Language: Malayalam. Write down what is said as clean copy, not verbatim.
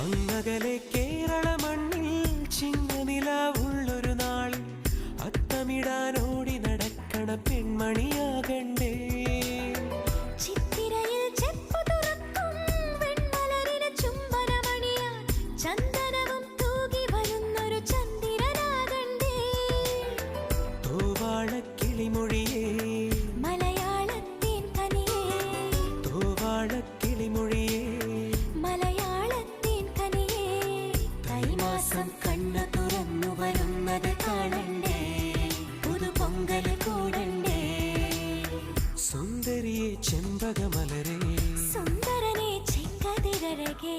അങ്ങകലെ കേരള മണ്ണിൽ ചിങ്ങനിലാവുള്ളൊരു നാളിൽ അത്തമിടാനോടി നടക്കണ പെൺമണിയാകണ്ടേ. ചിത്തിരയിൽ ചെപ്പു തുറക്കും വെൺമലരിന് ചുംബനമണിയാൻ ചന്ദനവും തൂകി വരുന്നൊരു ചന്ദ്രനാകണ്ടേ. തൂവാളക്കിളിമൊഴിയേ മലയാളത്തിൻ കനിയേ, തൂവാളക്കിളിമൊഴിയേ മലയാളത്തിൻ കനിയേ. തൈമാസം കണ്ണു തുറന്നു വരുന്നത് കാണണ്ടേ, പുതുപൊങ്കൽ കൂടണ്ടേ. സുന്ദരിയെ ചെമ്പകമലരേ, സുന്ദരനെ ചെങ്കതിരഴകേ.